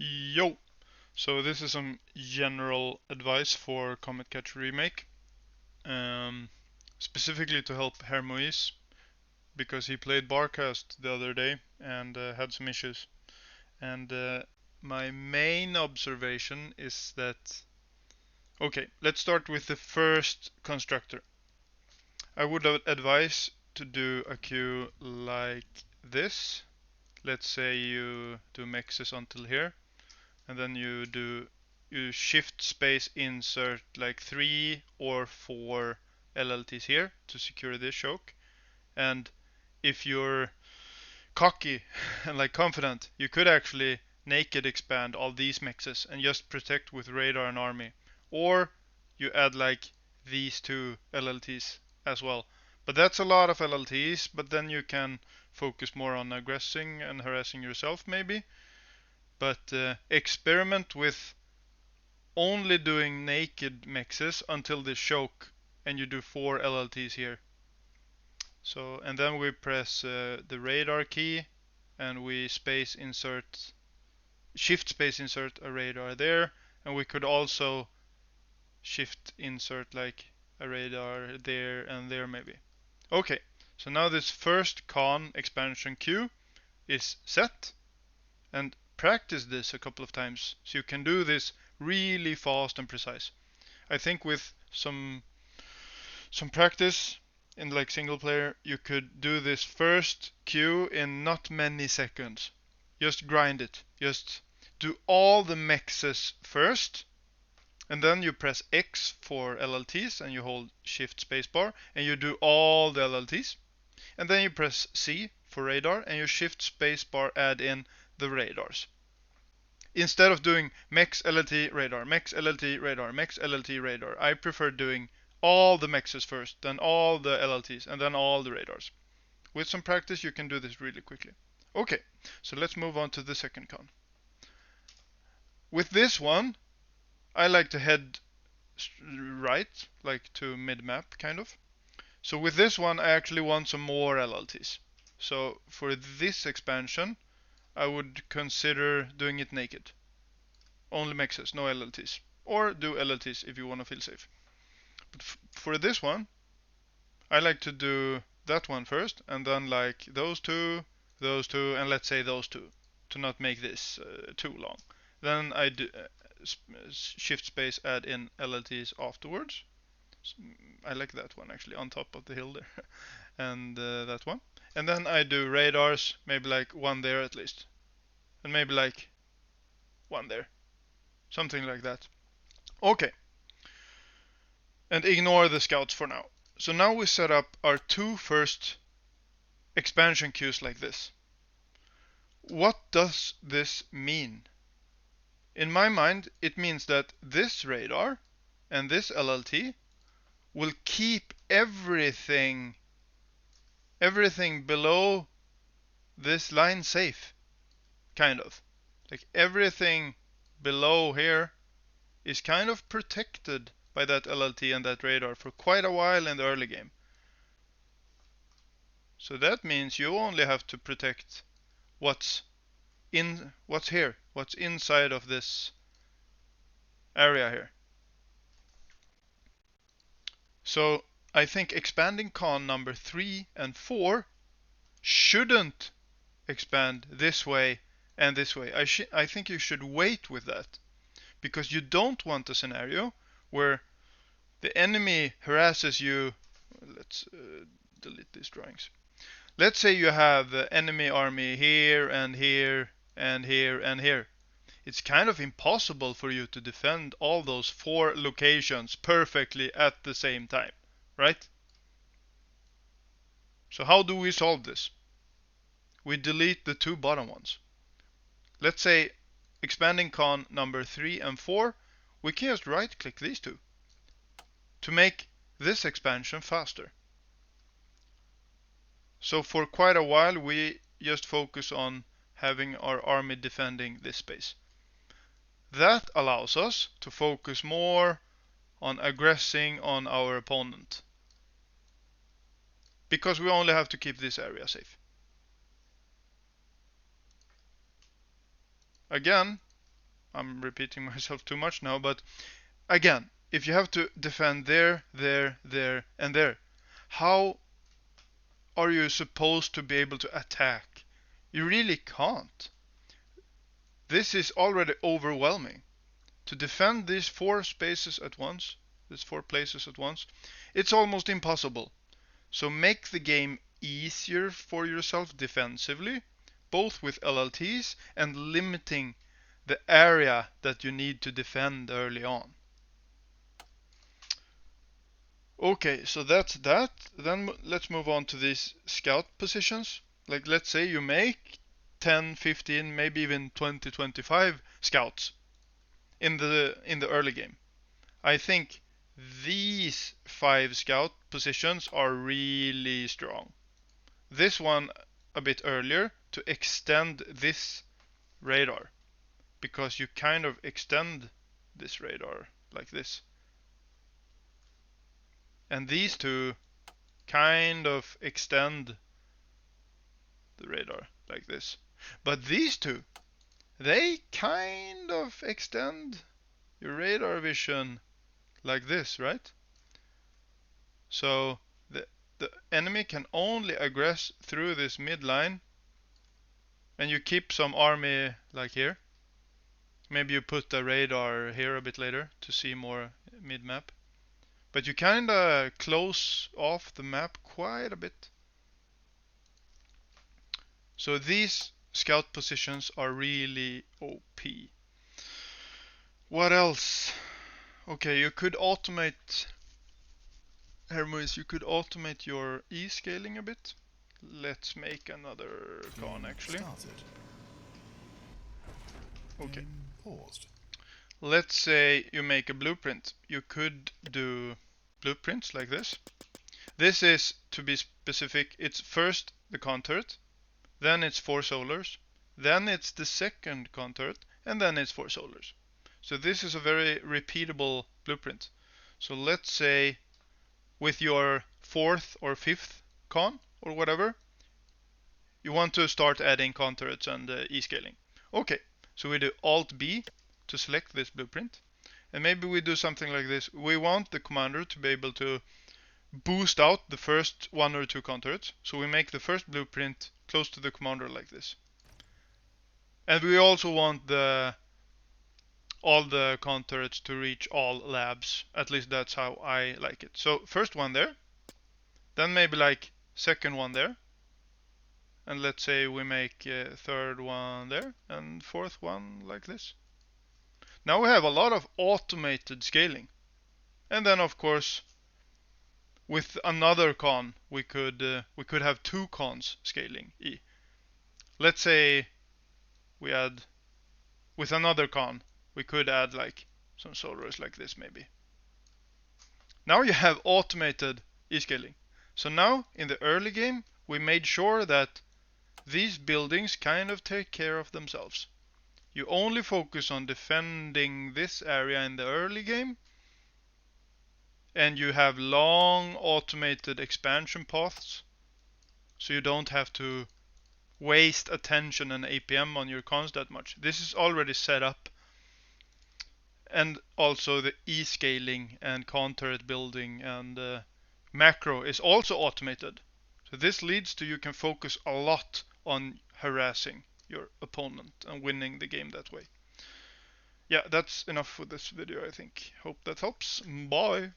Yo! So this is some general advice for Comet Catcher Remake, specifically to help Hermoise, because he played Barcast the other day and had some issues. And my main observation is that, okay, let's start with the first constructor. I would advise to do a queue like this. Let's say you do mexes until here, and then you shift space insert like 3 or 4 LLTs here to secure this choke. And if you're cocky and like confident, you could actually naked expand all these mexes and just protect with radar and army. Or you add like these two LLTs as well. But that's a lot of LLTs, but then you can focus more on aggressing and harassing yourself maybe. But experiment with only doing naked mexes until the choke, and you do 4 LLTs here. So, and then we press the radar key, and we shift space insert a radar there, and we could also shift insert like a radar there and there maybe. Okay, so now this first con expansion queue is set, and practice this a couple of times so you can do this really fast and precise. I think with some practice in like single player, you could do this first queue in not many seconds. Just grind it. Just do all the mexes first, and then you press X for LLTs and you hold shift spacebar and you do all the LLTs. And then you press C for radar and you shift spacebar add in the radars. Instead of doing mex LLT radar, mex LLT radar, mex LLT radar, I prefer doing all the mexes first, then all the LLTs, and then all the radars. With some practice, you can do this really quickly. Okay, so let's move on to the second con. With this one, I like to head right, like to mid-map, kind of. So with this one, I actually want some more LLTs. So for this expansion, I would consider doing it naked. Only mexes, no LLTs. Or do LLTs if you want to feel safe. But for this one, I like to do that one first, and then like those two, and let's say those two, to not make this too long. Then I do shift space add in LLTs afterwards. I like that one actually on top of the hill there, and that one. And then I do radars, maybe like one there at least, and maybe like one there, something like that. Okay, and ignore the scouts for now. So now we set up our two first expansion queues like this. What does this mean? In my mind, it means that this radar and this LLT will keep everything below this line safe, kind of. Like everything below here is kind of protected by that LLT and that radar for quite a while in the early game. So that means you only have to protect what's here, what's inside of this area here. So I think expanding con number 3 and 4 shouldn't expand this way and this way. I think you should wait with that, because you don't want a scenario where the enemy harasses you. Let's delete these drawings. Let's say you have the enemy army here and here and here and here. It's kind of impossible for you to defend all those 4 locations perfectly at the same time, right? So how do we solve this? We delete the 2 bottom ones. Let's say expanding con number 3 and 4, we can just right click these 2 to make this expansion faster. So for quite a while we just focus on having our army defending this space. That allows us to focus more on aggressing on our opponent, because we only have to keep this area safe. Again, I'm repeating myself too much now, but again, if you have to defend there, there, there, and there, how are you supposed to be able to attack? You really can't. This is already overwhelming. To defend these 4 spaces at once, these 4 places at once, it's almost impossible. So make the game easier for yourself defensively, both with LLTs and limiting the area that you need to defend early on. Okay, so that's that. Then let's move on to these scout positions. Like, let's say you make 10, 15, maybe even 20, 25 scouts in the early game. I think these 5 scout positions are really strong. This one a bit earlier to extend this radar, because you kind of extend this radar like this. And these 2 kind of extend the radar like this. But these 2, they kind of extend your radar vision like this, right? So the enemy can only aggress through this midline, and you keep some army like here. Maybe you put the radar here a bit later to see more mid-map. But you kinda close off the map quite a bit. So these scout positions are really OP. What else? Okay, you could automate, Hermes, you could automate your E-scaling a bit. Let's make another con actually. Okay. Paused. Let's say you make a blueprint. You could do blueprints like this. This is, to be specific, it's first the con turret, then it's 4 solars, then it's the second con turret, and then it's 4 solars. So this is a very repeatable blueprint. So let's say with your 4th or 5th con or whatever, you want to start adding con turrets and E-scaling. Okay, so we do Alt B to select this blueprint. And maybe we do something like this. We want the commander to be able to boost out the first 1 or 2 con turrets. So we make the first blueprint close to the commander like this. And we also want all the con turrets to reach all labs. At least that's how I like it. So first one there, then maybe like second one there, and let's say we make third one there, and fourth one like this. Now we have a lot of automated scaling. And then of course with another con we could have 2 cons scaling E. Let's say we add with another con we could add like some solars like this maybe. Now you have automated E-scaling. So now in the early game we made sure that these buildings kind of take care of themselves. You only focus on defending this area in the early game, and you have long automated expansion paths, so you don't have to waste attention and APM on your cons that much. This is already set up. And also the E-scaling and con turret building and macro is also automated. So this leads to you can focus a lot on harassing your opponent and winning the game that way. Yeah, that's enough for this video, I think. Hope that helps. Bye.